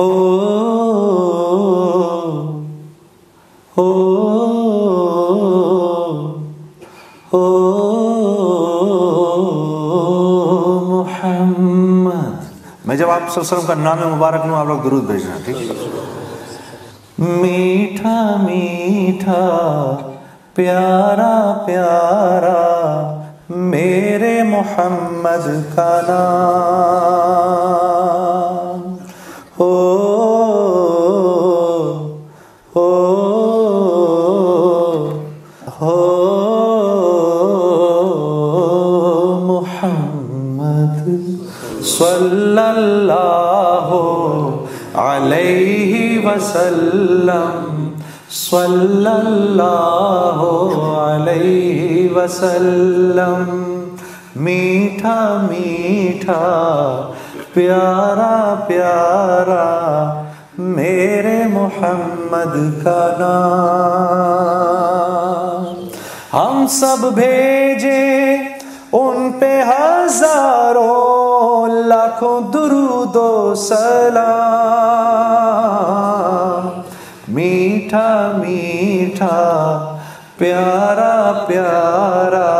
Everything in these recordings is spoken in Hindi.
हो हो हो मोहम्मद। मैं जब आप सल्लल्लाहु अलैहि वसल्लम का नाम मुबारक लूँ, आप लोग दुरूद भेजना, ठीक है। मीठा मीठा प्यारा प्यारा मेरे मोहम्मद का नाम। हो हो हो मोहम्मद सल्लल्लाहु अलैहि वसल्लम, सल्लल्लाहु अलैहि वसल्लम। मीठा मीठा प्यारा प्यारा मेरे मोहम्मद का नाम। हम सब भेजे उन पे हजारों लाखों दुरूदो सलाम। मीठा मीठा प्यारा प्यारा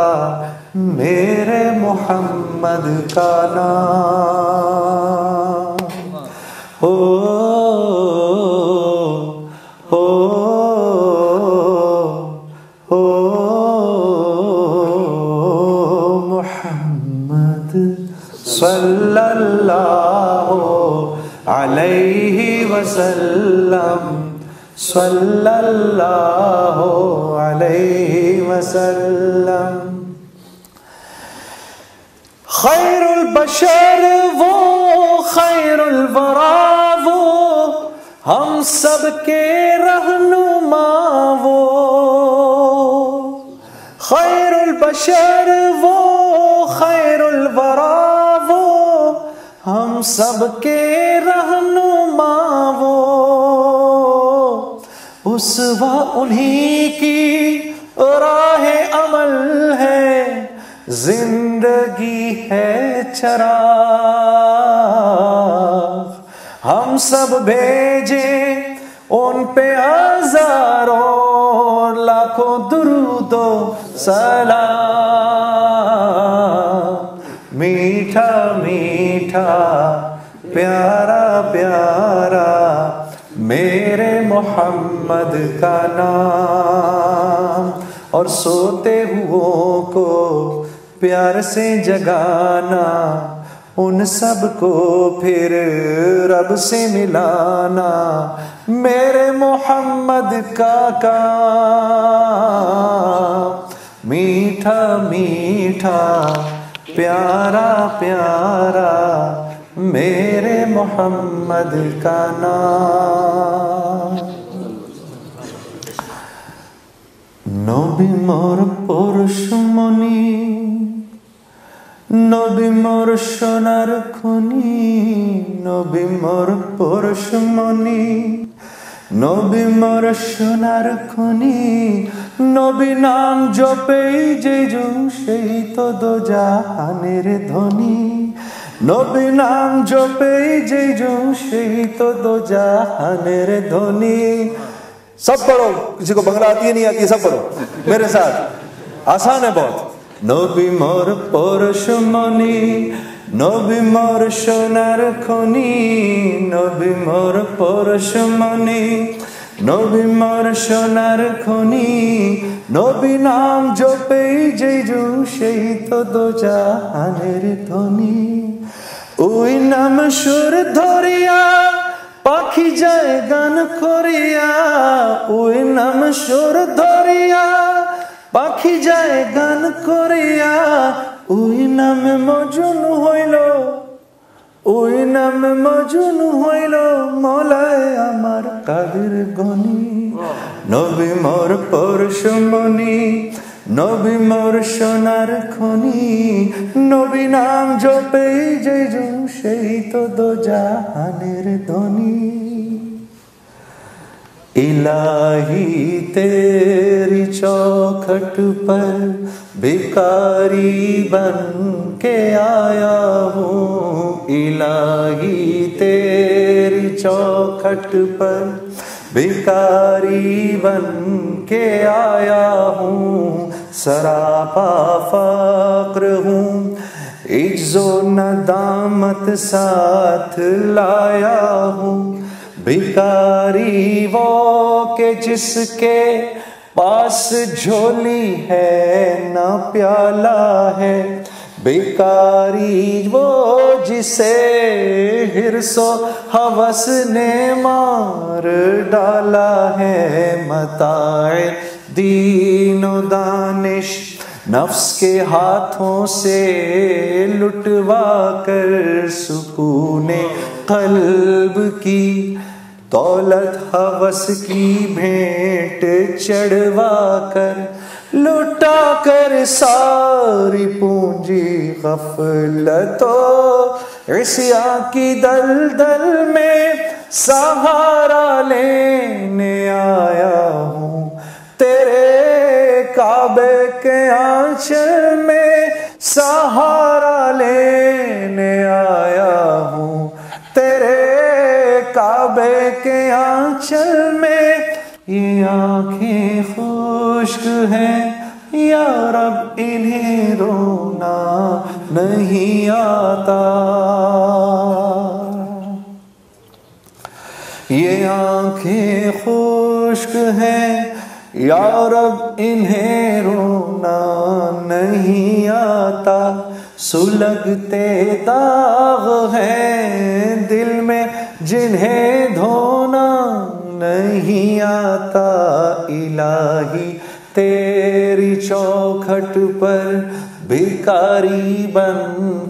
मेरे मोहम्मद का नाम। हो हो हो मोहम्मद सल्लल्लाहु अलैहि वसल्लम, सल्लल्लाहु अलैहि वसल्लम। खैरुल बशर वो, खैरुल वरा वो, हम सब के रहनुमा वो। खैरुल बशर वो, खैरुल वरा वो, हम सब के रहनुमा वो। उसवा उन्हीं की राह अमल है, जिंदगी है चराग। हम सब भेजे उन पे हजारों लाखों दुरूदो सलाम। मीठा मीठा प्यारा प्यारा मेरे मोहम्मद का नाम। और सोते हुओं को प्यार से जगाना, उन सब को फिर रब से मिलाना, मेरे मोहम्मद का काम। मीठा मीठा प्यारा प्यारा मेरे मोहम्मद का नाम। नबी मोर पुरुषमणि, नबी मोर सोनार खनि, नबी मोर पुरुषमणि, नबी मोर सोनार खनि। नबी नाम जपेই যেজু সেই তো দো জাহানের ধনী। नबी नाम जपेই যেজু সেই তো দো জাহানের ধনী। सब पढ़ो, किसी को बंगला आती है नहीं आती है, सब पढ़ो मेरे साथ, आसान है बहुत। नबी मोर पुरुषमणि, नबी मोर सोनार खनि, नबी मोर पुरुषमणि, नबी मोर सोनार खनि। नबी नाम जपेই যেজু সেই তো দো জাহানের ধনী। ওই নাম সুর ধরিয়া পাখি যায় গান করিয়া, ওই নাম সুর ধরিয়া পাখি যায় গান করিয়া। ওই নামে মজনু হইল, ওই নামে মজনু হইল মলায় আমার কাদের গনি। নবী মোর পুরুষমণি, নবী মোর সোনার খনি। নবী নাম জপেই যেজু সেই তো দো জাহানের ধনী। इलाही तेरी चौखट पर भिखारी बन के आया हूँ। इलाही तेरी चौखट पर भिखारी बन के आया हूँ, सरापा फक्र हूँ, इज्जो नदामत साथ लाया हूँ। भिखारी वो के जिसके पास झोली है ना प्याला है, भिखारी वो जिसे हिर्सो हवस ने मार डाला है। मताए दीनो दानिश नफ्स के हाथों से लुटवा कर सुकूने कल्ब की, दौलत हवस की भेंट चढ़वा कर, लुटा कर सारी पूंजी गफलतो इसिया की दलदल में सहारा लेने आया हूँ। तेरे काबे के आंचल में सहारा लेने आया हूँ, तेरे काबे के आंचल में। ये आंखें खुश्क हैं या रब, इन्हें रोना नहीं आता। ये आंखें खुश्क हैं या रब, इन्हें रोना नहीं आता। सुलगते दाग हैं दिल में जिन्हें धोना नहीं आता। इलाही तेरी चौखट पर भिखारी बन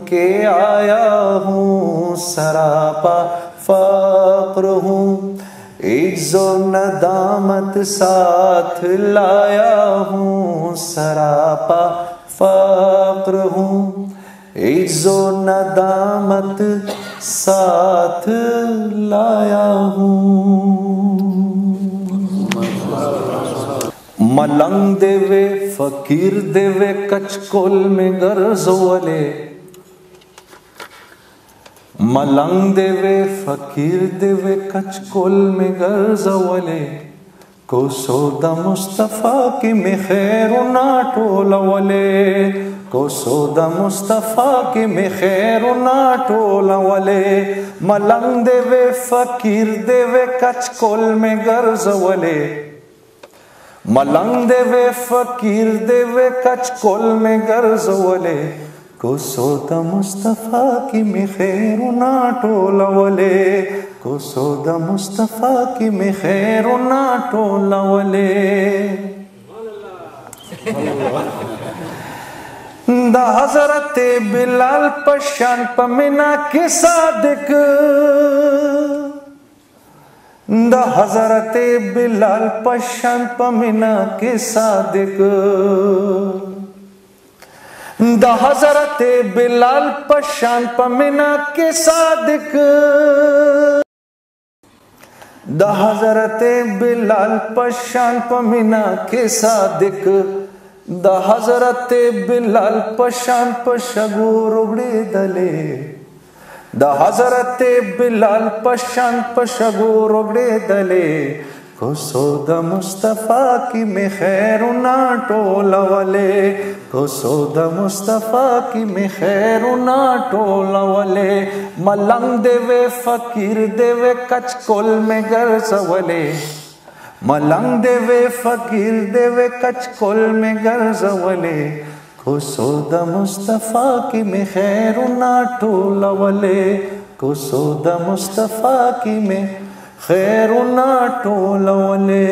के आया हूँ, सरापा फक्र हूँ, इज्जो नदामत साथ लाया हूँ। सरापा फक्र हूँ, इज्जो नदामत साथ लाया हूँ। मलंग देवे फकीर देवे कचकोल में गर्जोले, मलंग देवे फकीर देवे कचकोल में गर्जोले। को सौदा मुस्तफा की में खैर ना टोलवले, को सौदा मुस्तफा की में खैर ना टोलवले। मलंग देवे फकीर देवे कचकोल में गर्जोले, मलंग देवे फकीर देवे कचकोल में गर्जोले। को सौदा मुस्तफा की में खैर ना टोलवले, को सौदा मुस्तफा की में खैर ना टोलवले। दा हजरत बिलाल पशान पमिना के सादिक, दा हजरत बिलाल पशान पमिना के सादिक, दा हजरत बिलाल पशान पमिना के सादिक, दा हजरत बिलाल पशान पमिना के सादिक। दा हजरत बिलाल पशान पशगो रुगड़े दले, दा हजरत बिलाल पशान पशगो रुगड़े दले। को सौदा मुस्तफा की में खैर ना टोलवले, को सौदा मुस्तफा की में खैर ना टोलवले। मलंग देवे फकीर देवे कचकोल में गर्जवले, मलंग देवे फकीर देवे कचकोल में गर्जवले। को सौदा मुस्तफा की में खैर ना टोलवले, को सौदा मुस्तफा की में खैर ना टोलवले।